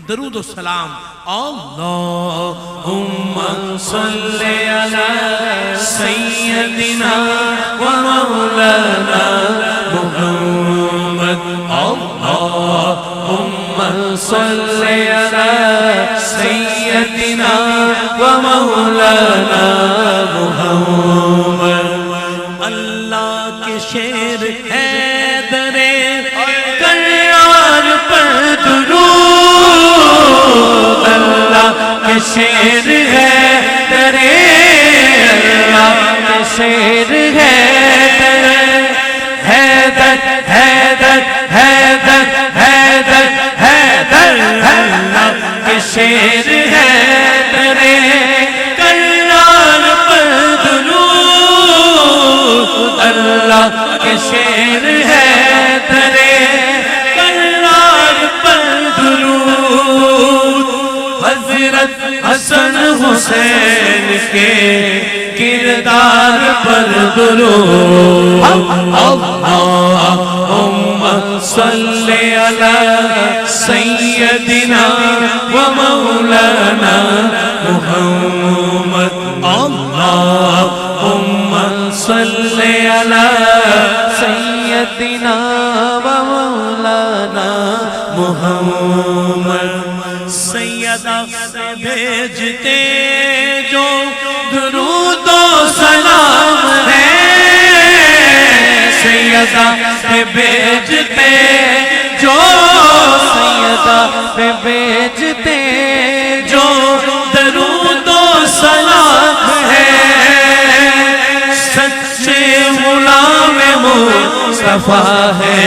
درود و سلام اللہم صلی علی سیدنا و مولانا محمد اللہم صلی علی سیدنا و مولانا محمد اللہ کے شیر حیدر کرار پر درود اللہ کے شیر حیدر اللہ کے شیر حیدر حیدر حیدر حیدر حیدر حیدر اللہ کے شیر حیدر کرار پر درود اللہ کے شیر حیدر کرار پر درود حضرت حسن حسین کے کردار پر درود اللہم صلی علی سیدنا و مولانا محمد اللہم صلی علی سیدنا و مولانا محمد سیدہ سے بھیجتے جو درود و سلام ہے سیدہ سے بھیجتے جو سیدہ سے بھیجتے جو درود و سلام ہے سچے غلام مصطفیٰ ہے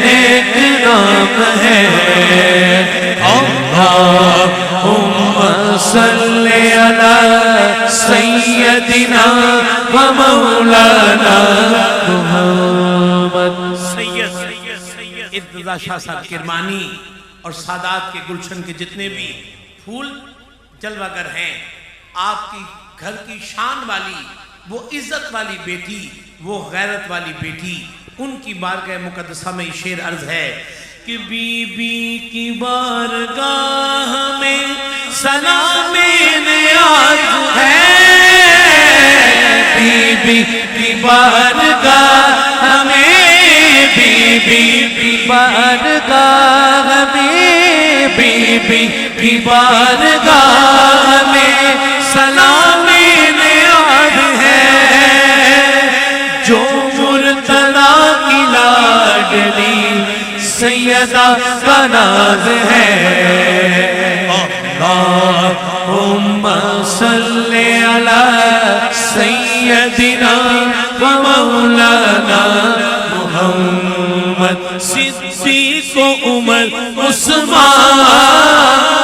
نیک نام ہے اللہم صلی علی سیدنا و مولانا محمد سید ارتضیٰ شاہ صاحب کرمانی اور سادات کے گلشن کے جتنے بھی پھول جلوگر ہیں آپ کی گھر کی شان والی وہ عزت والی بیٹی وہ غیرت والی بیٹی ان کی بارگاہ مقدسہ میں یہ شعر عرض ہے کہ بی بی کی بارگاہ میں سلام نیاز ہے بی بی کی بارگاہ میں بی بی کی بارگاہ میں بی بی کی بارگاہ میں سلام نیاز ہے جو مرتضیٰ کی لاڈلی سیدہ کا ناز ہے اللہم صلی علی سیدنا و مولانا محمد صدیق و عمر عثمان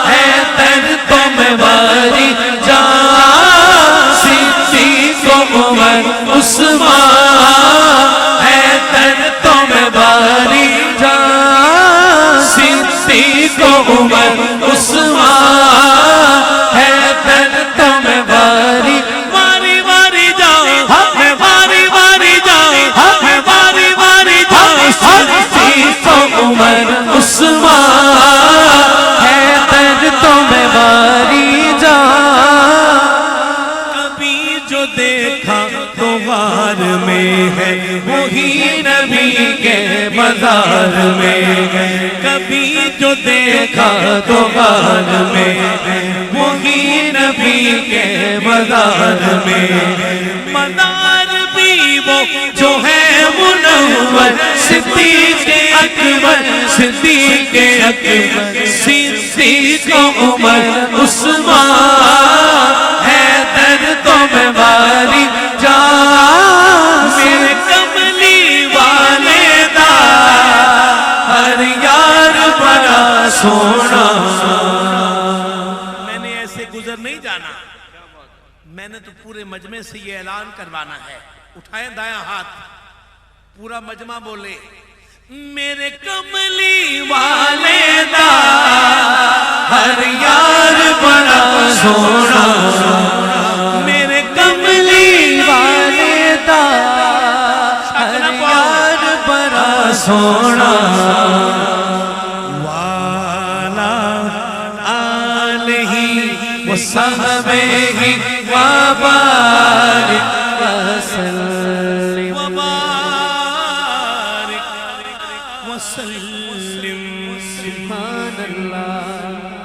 حیدر تو میں باری جان صدیق و عمر عثمان حیدر تو میں باری جان صدیق و عمر عثمان حیدر تو میں باری باری باری جان میں باری باری جان میں باری باری جان صدیق و عمر عثمان حیدر تو میں باری جان کبھی جو دیکھا تو غار میں ہے وہی نبی کے مزار میں کبھی جو دیکھا تو غار میں وہی نبی کے مزار میں مزار بھی وہ جو ہے منور صدیق اکبر صدیق اکبر صدیق عمر عثمان حیدر تو میں باری جان میرے کملی والے دا ہر یار بڑا سونا میں نے ایسے گزر نہیں جانا میں نے تو پورے مجمع سے یہ اعلان کروانا ہے اٹھائیں دایاں ہاتھ پورا مجمع بولے میرے کملی والے دا ہر یار بڑا سونا میرے کملی والے دا ہر یار بڑا سونا والا وصحبه وبارك وسلم وبارك وسلم سبحان اللہ